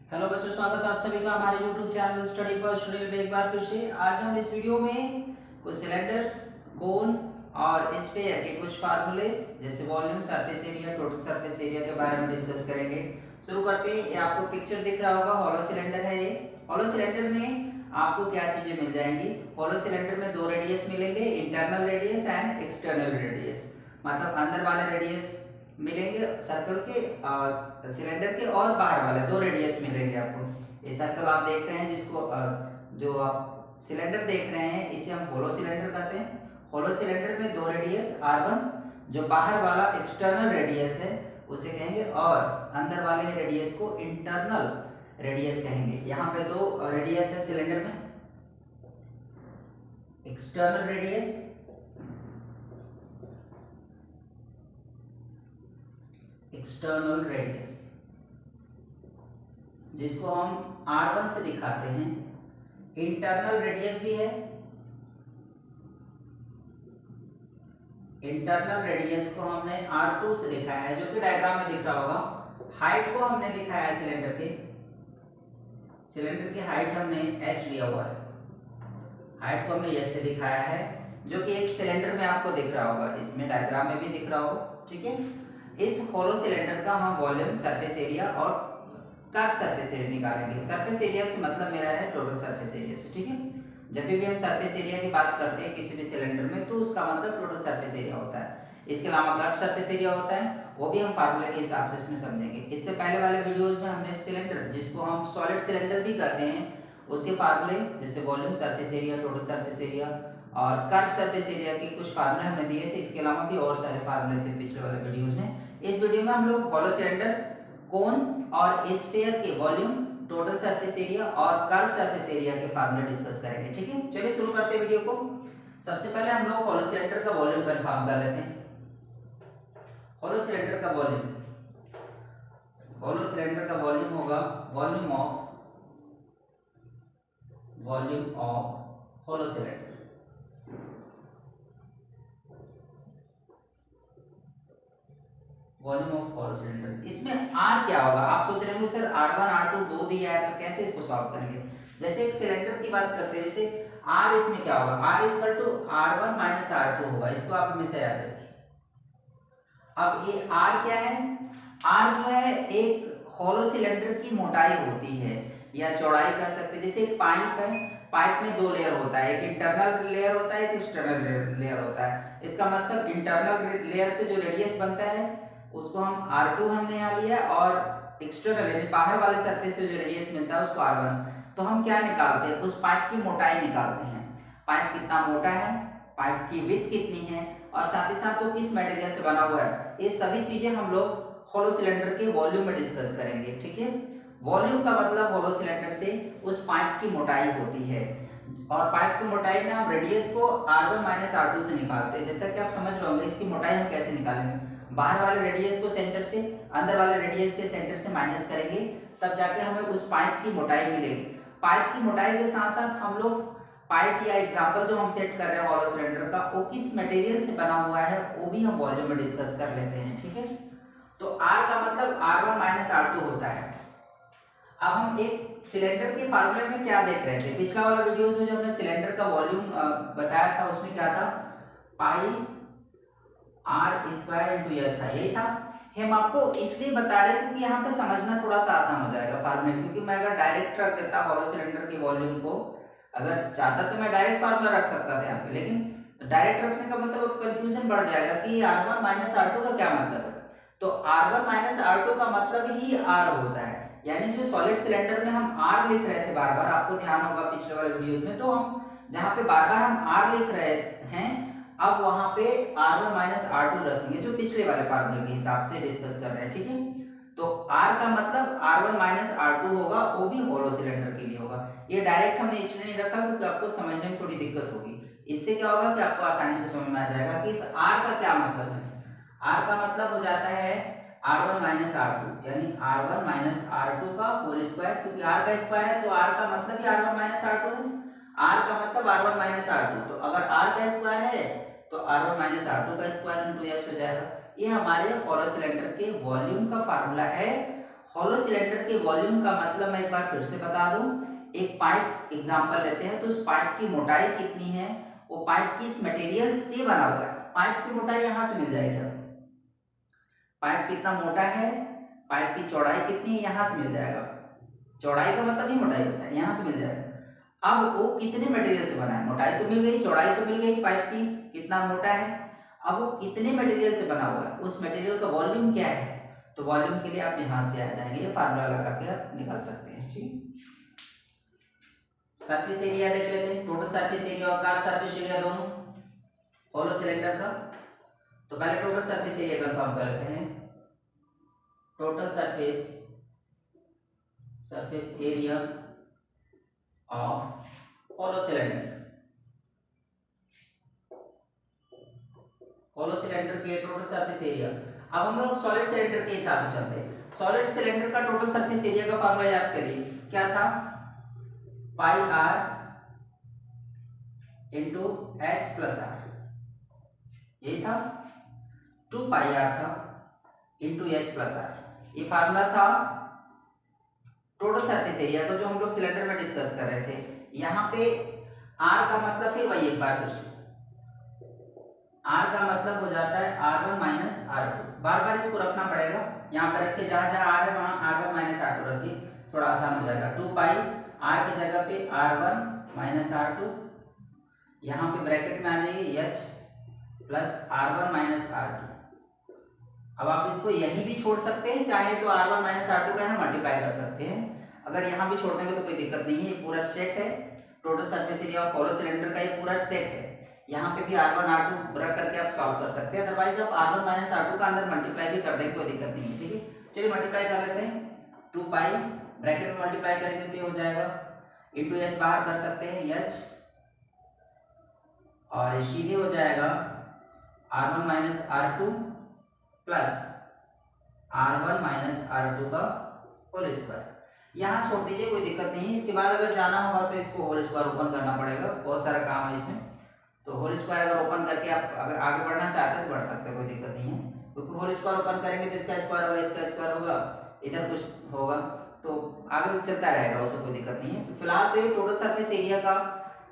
Hello बच्चों, स्वागत है आप सभी का हमारे YouTube channel study for student में एक बार फिर से। आज हम इस वीडियो में कुछ सिलेंडर्स, कोन और स्फीयर के कुछ फार्मूलेस जैसे volume, surface area, total surface area के बारे में डिस्कस करेंगे। शुरू करते हैं। ये आपको पिक्चर दिख रहा होगा, हॉलो सिलेंडर है ये। हॉलो सिलेंडर में आपको क्या चीजें मिल जाएंगी? हॉलो सिलेंडर में दो रेडियस मिलेंगे, internal radius and external radius. मतलब अंदर वाले रेडियस मिलेंगे सर्कल के, सिलेंडर के, और बाहर वाले दो रेडियस मिलेंगे आपको। ये सर्कल आप देख रहे हैं, जिसको जो आप सिलेंडर देख रहे हैं इसे हम होलो सिलेंडर कहते हैं। होलो सिलेंडर में दो रेडियस R1, जो बाहर वाला एक्सटर्नल रेडियस है उसे कहेंगे, और अंदर वाले रेडियस को इंटरनल रेडियस कहेंगे। यहाँ पे दो रेडियस है सिलेंडर में, एक्सटर्नल रेडियस, एक्सटर्नल रेडियस, जिसको हम R1 से दिखाते हैं। इंटरनल रेडियस भी है, इंटरनल रेडियस को हमने R2 से दिखाया है, जो कि डायग्राम में दिख रहा होगा। हाइट को हमने दिखाया है सिलेंडर के, सिलेंडर की हाइट हमने h लिया हुआ है, हाइट को हमने h से दिखाया है, जो कि एक सिलेंडर में आपको दिख रहा होगा, इसमें डायग्राम में भी दिख रहा होगा। ठीक है, इस होलो सिलेंडर का हम वॉल्यूम, सरफेस एरिया और कर्व सरफेस एरिया निकालेंगे। सरफेस एरिया से मतलब मेरा है टोटल सरफेस एरिया से। ठीक है, जब भी हम सरफेस एरिया की बात करते हैं किसी भी सिलेंडर में, तो उसका मतलब टोटल सरफेस एरिया होता है। इसके अलावा कर्व सरफेस एरिया होता है, वो भी हम फार्मूले के हिसाब से इसमें समझेंगे। इससे पहले वाले वीडियोस में हमने सिलेंडर, जिसको हम सॉलिड सिलेंडर भी कहते हैं, उसके फार्मूले जैसे volume, surface area, total surface area और कर्व सरफेस एरिया के कुछ फार्मूले हमने दिए थे। इसके अलावा भी और सारे फार्मूले थे पिछले वाले वीडियोस में। इस वीडियो में हम लोग हॉलो सिलेंडर, कोन और स्फीयर के वॉल्यूम, टोटल सरफेस एरिया और कर्व सरफेस एरिया के फार्मूले डिस्कस करेंगे। ठीक है, चलिए शुरू करते हैं वीडियो को। सबसे पहले हम लोग हॉलो सिलेंडर का वॉल्यूम कंफर्म कर लेते हैं। हॉलो सिलेंडर का वॉल्यूम, हॉलो सिलेंडर का वॉल्यूम होगा volume of hollow cylinder, volume of hollow cylinder. इसमें R क्या होगा? आप सोच रहे होंगे सर R1 R2 दो दिया है तो कैसे इसको सॉल्व करेंगे। जैसे एक सिलेंडर की बात करते हैं, जैसे R, इसमें क्या होगा? R equal to R1 minus R2 होगा, इसको आप हमेशा याद रखिए। अब ये R क्या है? R जो है एक हॉलो सिलेंडर की मोटाई होती है या चौड़ाई कह सकते हैं। जैसे एक पाइप है, पाइप में दो लेयर होता है, एक इंटरनल लेयर होता है, एक एक्सटर्नल लेयर होता है। इसका मतलब इंटरनल लेयर से जो रेडियस बनता है उसको हम R2 हमने यहाँ लिया, और एक्सटर्नल यानी बाहर वाले सरफेस से जो रेडियस मिलता है उसको R1। तो हम क्या निकालते हैं? उस पाइप की मोटाई निकालते हैं। पाइप कितना मोटा है, पाइप की विड्थ कितनी है, और साथ ही साथ वो किस मटेरियल से बना हुआ है, ये सभी चीजें हम लोग हॉलो सिलेंडर के वॉल्यूम में डिस्कस करेंगे। ठीक है, वॉल्यूम का मतलब हॉलो सिलेंडर से उस पाइप की मोटाई होती है, और पाइप की मोटाई में हम रेडियस को R1 माइनस R2 से निकालते हैं। जैसा कि आप समझ रहे होंगे इसकी मोटाई हम कैसे निकालेंगे। बाहर वाले रेडियस को सेंटर से, अंदर वाले रेडियस के सेंटर से माइनस करेंगे, तब जाके हमें उस पाइप की मोटाई मिलेगी। पाइप की मोटाई के साथ साथ हम लोग पाइप या एग्जांपल जो हम सेट कर रहे हैं हॉलो सिलेंडर का, वो किस मटेरियल से बना हुआ है वो भी हम वॉल्यूम में डिस्कस कर लेते हैं। ठीक है, तो R का मतलब R1 माइनस R2 होता है। अब हम एक सिलेंडर के फार्मूले में क्या देख रहे थे? पिछला वाला वीडियोस में जो हमने सिलेंडर का वॉल्यूम बताया था उसमें क्या था? पाई R स्क्वायर इंटू एस था, यही था। हम आपको इसलिए बता रहे हैं क्योंकि यहाँ पे समझना थोड़ा सा आसान हो जाएगा फार्मूले। क्योंकि मैं अगर डायरेक्ट रख देता हॉलो सिलेंडर के वॉल्यूम को, अगर चाहता तो मैं डायरेक्ट फार्मूला रख सकता था यहाँ पे, लेकिन डायरेक्ट रखने का मतलब कंफ्यूजन बढ़ जाएगा कि R1 माइनस R2 का क्या मतलब है। तो R1 माइनस R2 का मतलब ही R होता है। यानी जो सॉलिड सिलेंडर में हम R लिख रहे थे बार बार, आपको ध्यान होगा पिछले वाले वीडियोस में, तो हम जहाँ पे बार बार हम R लिख रहे हैं, अब वहां पे R1 माइनस R2 रखेंगे, जो पिछले वाले फार्मूले के हिसाब से डिस्कस कर रहे हैं। ठीक है, तो R का मतलब R1 माइनस R2 होगा, वो भी हॉलो सिलेंडर के लिए होगा। ये डायरेक्ट हमने इसलिए नहीं रखा क्योंकि आपको समझने में थोड़ी दिक्कत होगी। इससे क्या होगा कि आपको आसानी से समझ में आ जाएगा कि इस R का क्या मतलब है। R का मतलब हो जाता है R1 माइनस R2, यानी R1 माइनस R2 का होल स्क्वायर, क्योंकि R का स्क्वायर है तो R का मतलब ही R1 माइनस R2 है। R का मतलब R1 माइनस R2, तो अगर R का स्क्वायर है तो R1 माइनस R2 का स्क्वायर इंटू h हो जाएगा। ये हमारे हॉलो सिलेंडर के वॉल्यूम का फार्मूला है हॉलो सिलेंडर के वॉल्यूम का मतलब मैं एक बार फिर से बता दूं। एक पाइप एग्जांपल लेते हैं, तो उस पाइप की मोटाई कितनी है, वो पाइप किस मटेरियल से बना हुआ है, पाइप की मोटाई यहां से मिल जाएगी आपको। पाइप कितना मोटा है, पाइप की चौड़ाई कितनी है, यहां से मिल जाएगा। चौड़ाई का मतलब ही मोटाई होता है, यहां से मिल जाएगा। अब वो कितने मटेरियल से बना है, मोटाई तो मिल गई, चौड़ाई तो मिल गई पाइप की कितना मोटा है, अब वो कितने मटेरियल से बना हुआ है, उस मटेरियल का वॉल्यूम क्या है। तो वॉल्यूम के लिए आप यहां से आ जाएंगे, ये फार्मूला लगा के आप निकाल सकते हैं। ठीक, सरफेस एरिया देख लेते हैं, टोटल सरफेस एरिया और कर्व सरफेस एरिया दोनों हॉलो सिलेंडर का। तो पहले टोटल सरफेस एरिया कंफर्म कर लेते हैं। Total surface area of hollow cylinder, hollow cylinder के टोटल सरफेस एरिया। अब हम लोग सॉलिड सिलेंडर के हिसाब से चलते हैं। सॉलिड सिलेंडर का टोटल सरफेस एरिया का फार्मूला याद करिए, क्या था, pi R into H plus R, यही था, 2 पाई आर था इंटू एच प्लस आर। ये फार्मूला था टोटल सरफेस एरिया का जो हम लोग सिलेंडर में डिस्कस कर रहे थे। यहाँ पे आर का मतलब फिर वही एक बार फिर से, आर का मतलब हो जाता है R1 माइनस R2। बार बार इसको रखना पड़ेगा, यहाँ पर रखिए, जहां जहां आर है वहां R1 माइनस R2 रखिए, थोड़ा आसान हो जाएगा। 2 पाई आर की जगह पे R1 माइनस R2, यहाँ पे ब्रैकेट में आ जाइए H plus R1 minus R2। अब आप इसको यहीं भी छोड़ सकते हैं, चाहे तो R1 माइनस R2 का यहाँ मल्टीप्लाई कर सकते हैं। अगर यहाँ भी छोड़ देंगे तो कोई दिक्कत नहीं है, ये पूरा सेट है, total surface area of hollow cylinder का ये पूरा सेट है। यहाँ पे भी R1 R2 रख करके आप सॉल्व कर सकते हैं, अदरवाइज आप R1 माइनस R2 का अंदर मल्टीप्लाई भी कर देंगे, कोई दिक्कत नहीं है। ठीक है, चलिए मल्टीप्लाई कर लेते हैं। 2 पाई ब्रैकेट में मल्टीप्लाई करेंगे तो ये हो जाएगा, इंटू एच बाहर कर सकते हैं एच, और सीधे हो जाएगा R1 minus R2 plus R1 minus R2 का होल स्क्वायर। यहाँ छोड़ दीजिए, कोई दिक्कत नहीं है। इसके बाद अगर जाना होगा तो इसको होल स्क्वायर ओपन करना पड़ेगा, बहुत सारा काम है इसमें। तो होल स्क्वायर अगर ओपन करके आप अगर आगे बढ़ना चाहते हैं तो बढ़ सकते हैं, कोई दिक्कत नहीं है, क्योंकि होल स्क्वायर ओपन करेंगे तो इसका स्क्वायर होगा, इसका स्क्वायर होगा, इधर कुछ होगा, तो आगे चलता रहेगा, उससे कोई दिक्कत नहीं है। तो फिलहाल तो ये टोटल सरफेस एरिया का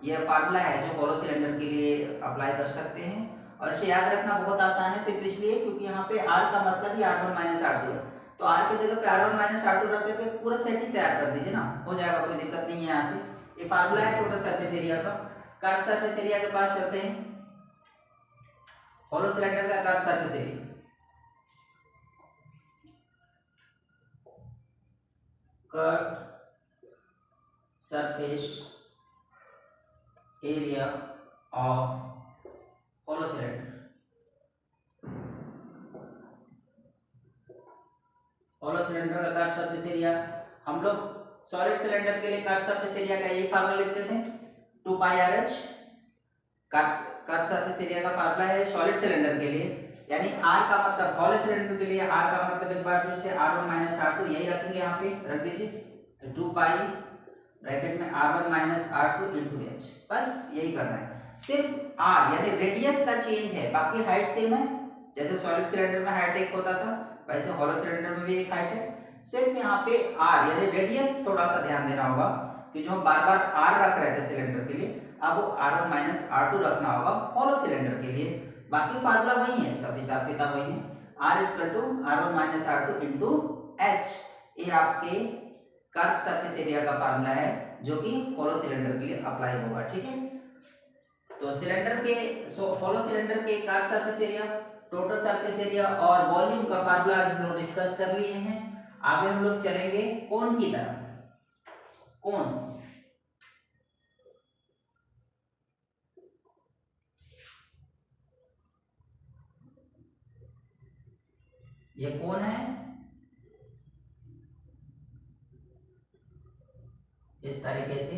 ये फार्मूला है जो हॉलो सिलेंडर के लिए अप्लाई कर सकते हैं, और इसे याद रखना बहुत आसान है, सिर्फ इसलिए क्योंकि यहाँ पे R का मतलब ही R1 माइनस R2 है, तो R की जगह पे R1 माइनस R2 रख देते पूरा सेट ही तैयार कर दीजिए ना, हो जाएगा, कोई दिक्कत नहीं है। यहाँ से ये फार्मूला है टोटल सरफेस एरिया का। कर्व सरफेस एरिया के पास चलते हैं, हॉलो सिलेंडर का curve surface area, curve surface area of hollow cylinder, hollow cylinder का कर्व सरफेस एरिया। हम लोग सॉलिड सिलेंडर के लिए कर्व सरफेस एरिया का यही फार्मूला लिखते थे, 2 pi R H. Curve surface area का फार्मूला है सॉलिड सिलेंडर के लिए, यानी R का मतलब हॉलो सिलेंडर के लिए R का मतलब एक बार फिर से R1 माइनस R2 यही रखेंगे, यहाँ पे रख दीजिए, तो 2 पाई ब्रैकेट में R1 minus R2 into H, बस यही करना है। सिर्फ R यानी रेडियस का चेंज है, बाकी हाइट सेम है, जैसे सॉलिड सिलेंडर में हाइट एक होता था वैसे हॉलो सिलेंडर में भी एक हाइट है, सिर्फ यहाँ पे R यानी रेडियस थोड़ा सा ध्यान देना होगा कि जो हम बार बार R रख रहे थे सिलेंडर के लिए, अब वो R1 माइनस R2 रखना होगा हॉलो सिलेंडर के लिए। बाकी फार्मूला वही है, सब हिसाब किताब वही है, R equal to R1 minus R2 into एच, ये आपके कर्व सरफेस एरिया का फार्मूला है जो कि हॉलो सिलेंडर के लिए अप्लाई होगा। ठीक है, तो सिलेंडर के हॉलो सिलेंडर के curve surface area, total surface area और वॉल्यूम का फार्मूला आज हम लोग डिस्कस कर लिए हैं। आगे हम लोग चलेंगे कोण की तरफ। कोण, ये कोण है, इस तरीके से,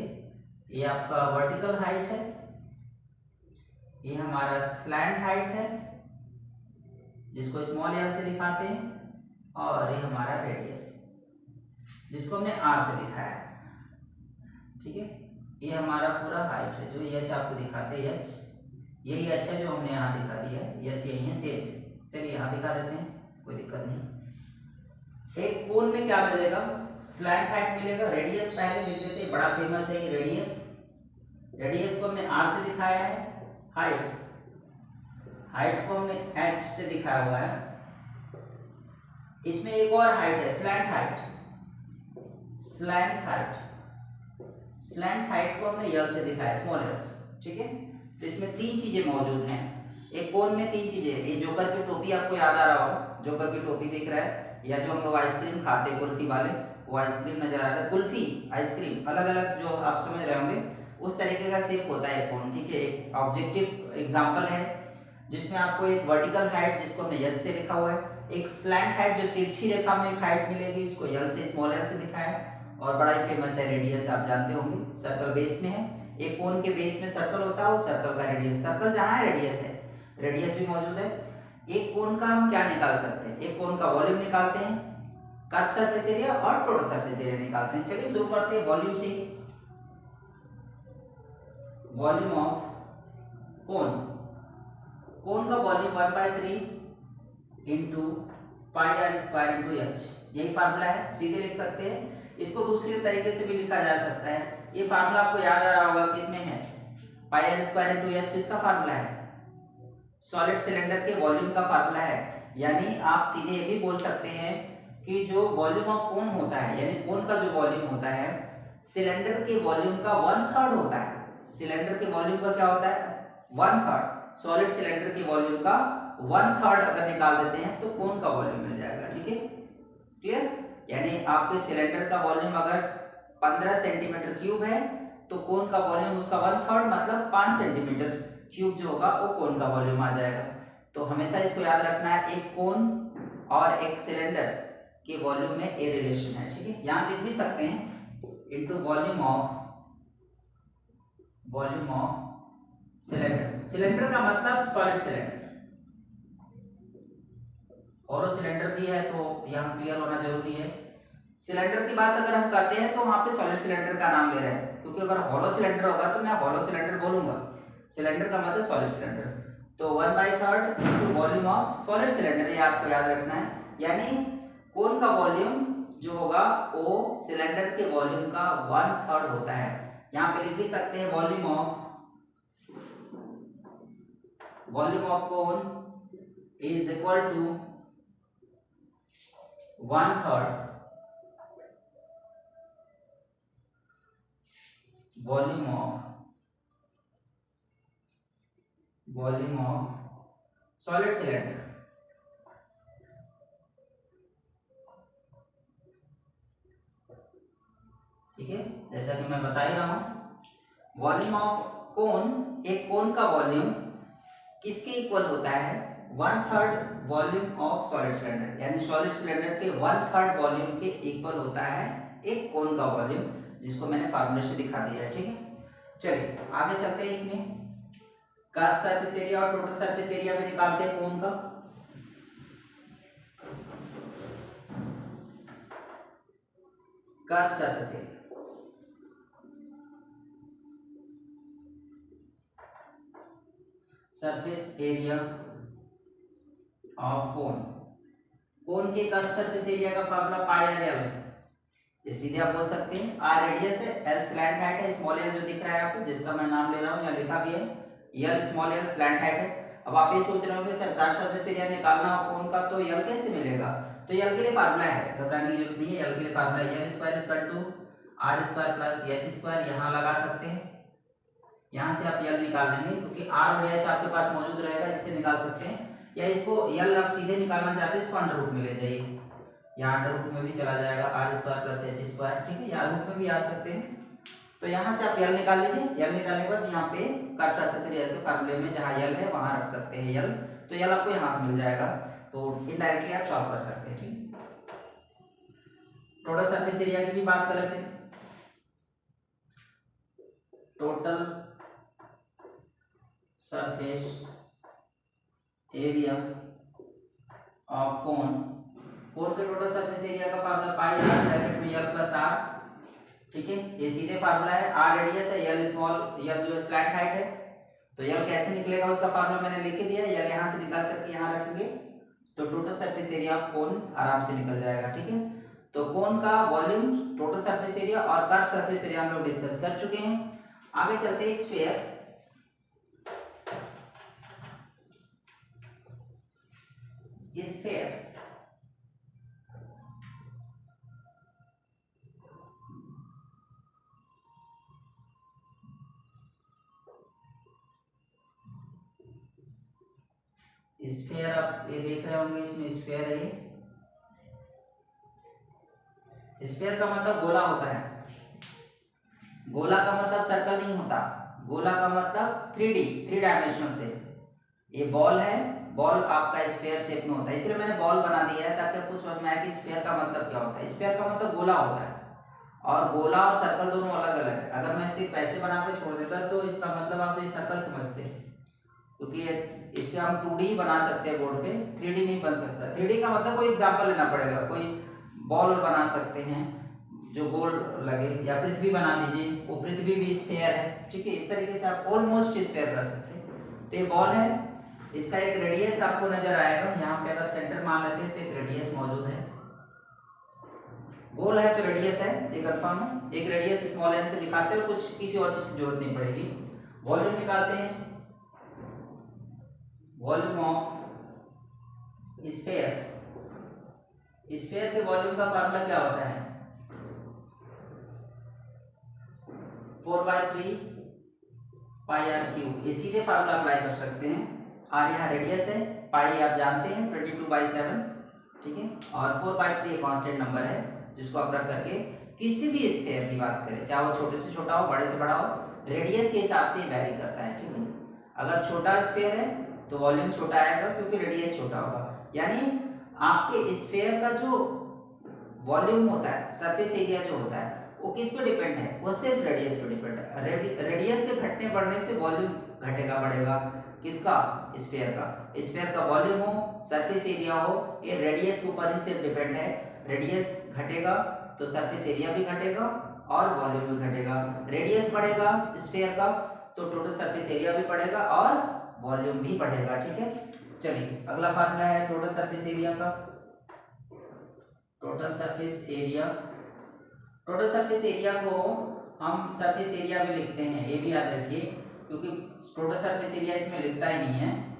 ये आपका वर्टिकल हाइट है, ये हमारा स्लैंट हाइट है जिसको स्मॉल एल से दिखाते हैं, और ये हमारा रेडियस जिसको हमने R से दिखाया है। ठीक है, ये हमारा पूरा हाइट है जो एच आपको दिखाते हैं, एच यही एच है जो हमने यहाँ दिखा दिया है, एच यही है सेम से। चलिए यहाँ दिखा देते हैं, कोई दिक्कत नहीं। एक कोन में क्या मिलेगा, स्लैंट हाइट मिलेगा। रेडियस पहले लिख देते हैं, बड़ा फेमस है ये रेडियस। रेडियस को हमने r से दिखाया है, हाइट हाइट को हमने h से दिखाया हुआ है। इसमें एक और हाइट है, slant height. Slant height slant height को हमने यल से दिखाया, स्मॉल एल्स, ठीक है। तो इसमें तीन चीजें मौजूद हैं, एक कोन में तीन चीजें। ये जोकर की टोपी आपको याद आ रहा होगा, जोकर की टोपी दिख रहा है, या जो हम लोग आइसक्रीम खाते हैं कुल्फी वाले, वो आइसक्रीम नजर आ रहा है। कुल्फी आइसक्रीम अलग अलग जो आप समझ रहे होंगे, उस तरीके का शेप होता है कोन, ठीक है। एक ऑब्जेक्टिव एग्जांपल है जिसमें आपको एक वर्टिकल हाइट जिसको हमने यल से लिखा हुआ है, एक स्लैंट हाइट जो तिरछी रेखा में एक हाइट मिलेगी, इसको यल से, स्मॉल एल से दिखाया है। और बड़ा ही फेमस है रेडियस, आप जानते होंगे, सर्कल बेस में है। एक कोन के बेस में सर्कल होता है, वो सर्कल का रेडियस, सर्कल जहां है रेडियस है, रेडियस भी मौजूद है। एक कोन का हम क्या निकाल सकते हैं, एक कोन का वॉल्यूम निकालते हैं, कर्व सरफेस एरिया और टोटल सरफेस एरिया निकालते हैं। चलिए शुरू करते हैं वॉल्यूम से। वॉल्यूम ऑफ कोन, कोन का volume 1/3 into pi R square into H, यही फार्मूला है, सीधे लिख सकते हैं। इसको दूसरे तरीके से भी लिखा जा सकता है। ये फार्मूला आपको याद आ रहा होगा, किसमें है, पाई आर स्क्वायर इंटू एच किसका फार्मूला है, सॉलिड सिलेंडर के वॉल्यूम का फार्मूला है। यानी आप सीधे ये भी बोल सकते हैं कि जो वॉल्यूम ऑफ कोन होता है, यानी कोन का जो वॉल्यूम होता है, सिलेंडर के वॉल्यूम का 1/3 होता है। सिलेंडर के वॉल्यूम का क्या होता है, 1/3। सॉलिड सिलेंडर के वॉल्यूम का 1/3 अगर निकाल देते हैं तो कोन का वॉल्यूम मिल जाएगा, ठीक है, क्लियर। यानी आपके सिलेंडर का वॉल्यूम अगर 15 सेंटीमीटर क्यूब है तो कोन का वॉल्यूम उसका 1/3 मतलब 5 सेंटीमीटर क्यूब जो होगा वो कोन का वॉल्यूम आ जाएगा। तो हमेशा इसको याद रखना है, एक कोन और एक सिलेंडर के वॉल्यूम में ए रिलेशन है, ठीक है। यहां लिख भी सकते हैं into volume of cylinder. Cylinder का मतलब सॉलिड सिलेंडर, और सिलेंडर भी है तो यहाँ क्लियर होना जरूरी है। सिलेंडर की बात अगर हम करते हैं तो वहां पे सॉलिड सिलेंडर का नाम ले रहे हैं, क्योंकि अगर हॉलो सिलेंडर होगा तो मैं हॉलो सिलेंडर बोलूंगा। सिलेंडर का मतलब सॉलिड सिलेंडर, तो 1/3 into volume of solid cylinder, ये आपको याद रखना है। यानी कोन का वॉल्यूम जो होगा वो सिलेंडर के वॉल्यूम का 1/3 होता है। यहाँ पे लिख भी सकते हैं volume of cone is equal to 1/3 volume of solid cylinder, ठीक है। जैसा कि मैं बता ही रहा हूं, वॉल्यूम ऑफ कोन, एक कोन का वॉल्यूम किसके इक्वल होता है, 1/3 वॉल्यूम ऑफ सॉलिड सिलेंडर, यानी सॉलिड सिलेंडर के 1/3 वॉल्यूम के इक्वल होता है एक कोन का वॉल्यूम, जिसको मैंने फार्मूले से दिखा दिया है, ठीक है। चलिए आगे चलते हैं। इसमें कर्व सरफेस एरिया और टोटल सरफेस एरिया भी निकालते हैं कोन का। Curve surface area, surface area of cone, cone के कर्व सरफेस एरिया का फार्मूला पाई आर एल, ये सीधे आप बोल सकते हैं। आर रेडियस है, एल स्लैंट हाइट है, स्मॉल एल जो दिख रहा है आपको, जिसका मैं नाम ले रहा हूँ, यहाँ लिखा भी है, L small L slant height है। अब आप ये सोच रहे होंगे सर कर्व सरफेस एरिया निकालना हो कोन का तो एल कैसे मिलेगा, तो एल के लिए फार्मूला है, घबराने की जरूरत नहीं है। एल के लिए फार्मूला है L square equal to R square plus H square, यहाँ लगा सकते हैं, यहाँ से आप एल निकाल लेंगे, क्योंकि आर और एच आपके पास मौजूद रहेगा, इससे निकाल सकते हैं। या इसको एल आप सीधे निकालना चाहते हैं, इसको अंडर रूट में ले जाइए, यहाँ अंडर रूट में भी चला जाएगा, R square plus H square, ठीक है, यहाँ रूट में भी आ सकते हैं। तो यहाँ से आप एल निकाल लीजिए, एल निकालने के बाद यहाँ पे कर्व सरफेस एरिया तो फार्मूले में जहाँ एल है वहां रख सकते हैं एल, तो एल आपको यहाँ से मिल जाएगा, तो इनडायरेक्टली आप सॉल्व कर सकते हैं, ठीक। टोटल सरफेस एरिया की भी बात कर लेते हैं। Total surface area of cone, cone के टोटल सरफेस एरिया का फार्मूला पाई आर ब्रैकेट में एल प्लस आर, ठीक है, ये सीधे फार्मूला है। आर रेडियस है, एल स्मॉल, एल जो स्लैंट हाइट है, तो एल कैसे निकलेगा उसका फार्मूला मैंने लिख दिया, एल यहाँ से निकाल करके यहाँ रखेंगे, तो टोटल सरफेस एरिया ऑफ कोन आराम से निकल जाएगा, ठीक है। तो कोन का वॉल्यूम, टोटल सरफेस एरिया और कर्व सरफेस एरिया हम लोग डिस्कस कर चुके हैं। आगे चलते हैं स्फीयर। स्फीयर स्फीयर आप ये देख रहे होंगे, इसमें स्फीयर है। स्फीयर का मतलब गोला होता है। गोला का मतलब सर्कल नहीं होता, गोला का मतलब 3D, 3 डायमेंशनल से। ये बॉल है, बॉल आपका स्फीयर शेप में होता है, इसलिए मैंने बॉल बना दिया है ताकि आपको समझ में आए कि स्फीयर का मतलब क्या होता है। स्फीयर का मतलब गोला होता है, और गोला और सर्कल दोनों अलग अलग है। अगर मैं सिर्फ ऐसे बना के छोड़ देता तो इसका मतलब आप ये सर्कल समझते हैं, क्योंकि इस पे हम 2D ही बना सकते हैं बोर्ड पे, 3D नहीं बन सकता। 3D का मतलब कोई एग्जाम्पल लेना पड़ेगा, कोई बॉल बना सकते हैं जो गोल लगे, या पृथ्वी बना लीजिए, वो पृथ्वी भी स्फीयर है, ठीक है। इस तरीके से आप ऑलमोस्ट स्फीयर कर सकते हैं। तो ये बॉल है, इसका एक रेडियस आपको नजर आएगा यहाँ पे। अगर सेंटर मान लेते हैं तो एक रेडियस मौजूद है। गोल है तो रेडियस है, ये कंफर्म है। एक रेडियस स्मॉल एन से दिखाते हैं, कुछ किसी और चीज की जरूरत नहीं पड़ेगी। वॉल्यूम निकालते हैं, वॉल्यूम ऑफ स्फीयर। स्फीयर के वॉल्यूम का फार्मूला क्या होता है? 4/3 पाई आर क्यूब। इसीलिए फार्मूला अप्लाई कर सकते हैं। आर यहाँ रेडियस है, पाई आप जानते हैं 22/7, ठीक है। और 4/3 एक कांस्टेंट नंबर है जिसको आप रख करके किसी भी स्फीयर की बात करें, चाहे वो छोटे से छोटा हो, बड़े से बड़ा हो, रेडियस के हिसाब से वेरी करता है, ठीक है। अगर छोटा स्फीयर है तो वॉल्यूम छोटा आएगा क्योंकि रेडियस छोटा होगा। यानी आपके स्फीयर का जो वॉल्यूम होता है, सरफेस एरिया जो होता है, वो किस पे डिपेंड है? वो सिर्फ रेडियस पे डिपेंड है। रेडियस के घटने बढ़ने से वॉल्यूम घटेगा बढ़ेगा। किसका? स्फीयर का। स्फीयर का वॉल्यूम हो, सरफेस एरिया हो, ये रेडियस के ऊपर ही सिर्फ डिपेंड है। रेडियस घटेगा तो सरफेस एरिया भी घटेगा और वॉल्यूम भी घटेगा। रेडियस बढ़ेगा स्फीयर का तो टोटल सरफेस एरिया भी बढ़ेगा और वॉल्यूम भी बढ़ेगा, ठीक है। चलिए अगला फार्मूला है टोटल सरफेस एरिया का। Total surface area, total surface area को हम सरफेस एरिया भी लिखते हैं, ये भी याद रखिए, क्योंकि टोटल सरफेस एरिया इसमें लिखता ही नहीं है।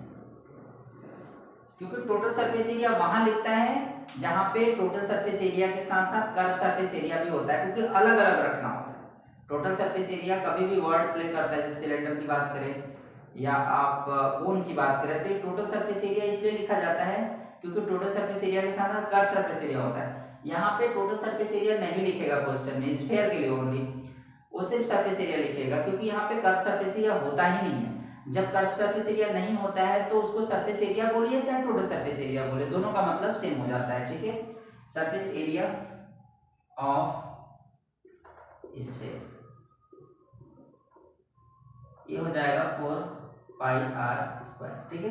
क्योंकि टोटल सरफेस एरिया वहां लिखता है जहां पे टोटल सरफेस एरिया के साथ साथ कर्व सरफेस एरिया भी होता है, क्योंकि अलग अलग रखना होता है। टोटल सरफेस एरिया कभी भी वर्ड प्ले करता है, जैसे सिलेंडर की बात करें या आप कोन की बात करें, तो टोटल सरफेस एरिया इसलिए लिखा जाता है क्योंकि टोटल सरफेस एरिया के साथ साथ कर्व सरफेस एरिया होता है। यहाँ पे टोटल सरफेस एरिया नहीं लिखेगा क्वेश्चन में, स्फीयर के लिए ओनली वो सिर्फ सरफेस एरिया लिखेगा, क्योंकि यहाँ पे कर्व सरफेस एरिया होता ही नहीं है। जब कर्व सरफेस एरिया नहीं होता है तो उसको सरफेस एरिया बोलिए चाहे टोटल सरफेस एरिया बोलिए, दोनों का मतलब सेम हो जाता है, ठीक है। सरफेस एरिया ऑफ स्फीयर ये हो जाएगा 4πr², ठीक है।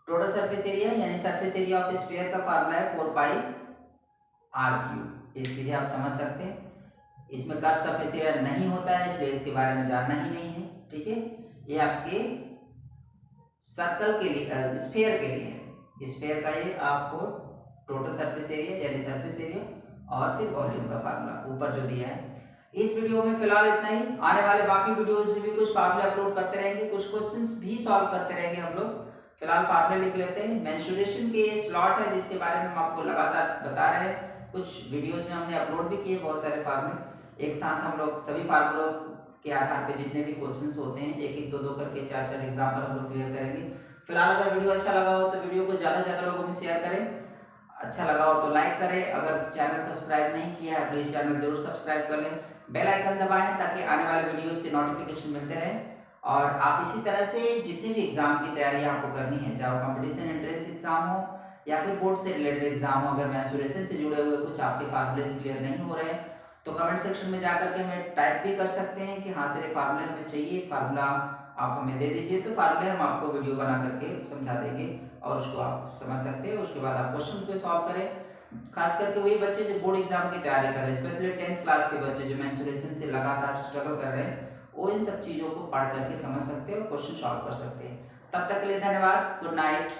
टोटल सरफेस एरिया यानी सरफेस एरिया ऑफ स्फीयर का फार्मूला है 4πr³। ये सीधे आप समझ सकते हैं। इसमें कर्व सरफेस एरिया नहीं होता है इसलिए इसके बारे में जानना ही नहीं है, ठीक है। ये आपके सर्कल के लिए, स्फीयर के लिए है। स्फीयर का ये आपको टोटल सरफेस एरिया यानी सरफेस एरिया और फिर वॉल्यूम का फार्मूला ऊपर जो दिया है। इस वीडियो में फिलहाल इतना ही। आने वाले बाकी वीडियोस में भी कुछ फार्मूले अपलोड करते रहेंगे, कुछ क्वेश्चंस भी सॉल्व करते रहेंगे हम लोग। फिलहाल फार्मूले लिख लेते हैं। मेंस्ट्रुएशन के स्लॉट है जिसके बारे में हम आपको लगातार बता रहे हैं, कुछ वीडियोस में हमने अपलोड भी किए बहुत सारे फार्मूले। एक साथ हम लोग सभी फार्मूलों के आधार पे जितने भी क्वेश्चंस होते हैं एक एक दो दो करके 4-4 एग्जाम्पल हम लोग क्लियर करेंगे। फिलहाल अगर वीडियो अच्छा लगा हो तो वीडियो को ज़्यादा से ज़्यादा लोगों में शेयर करें, अच्छा लगा हो तो लाइक करें। अगर चैनल सब्सक्राइब नहीं किया है प्लीज़ चैनल जरूर सब्सक्राइब कर लें, बेल आइकन दबाएं ताकि आने वाले वीडियोस के नोटिफिकेशन मिलते रहें। और आप इसी तरह से जितने भी एग्जाम की तैयारी आपको करनी है, चाहे वो कंपटीशन एंट्रेंस एग्जाम हो या फिर बोर्ड से रिलेटेड एग्जाम हो, अगर मेंस्ट्रुएशन से जुड़े हुए कुछ आपके फार्मूले क्लियर नहीं हो रहे हैं तो कमेंट सेक्शन में जाकर के हमें टाइप भी कर सकते हैं कि हाँ सर ये फार्मूले हमें चाहिए, फार्मूला आप हमें दे दीजिए। तो फार्मूले हम आपको वीडियो बना करके समझा देंगे और उसको आप समझ सकते हैं। उसके बाद आप क्वेश्चन को सॉल्व करें। खास करके वही बच्चे जो बोर्ड एग्जाम की तैयारी कर रहे हैं, स्पेशली 10th क्लास के बच्चे जो मेंस्ट्रुएशन से लगातार स्ट्रगल कर रहे हैं, वो इन सब चीज़ों को पढ़ करके समझ सकते हैं और क्वेश्चन सॉल्व कर सकते हैं। तब तक के लिए धन्यवाद, गुड नाइट।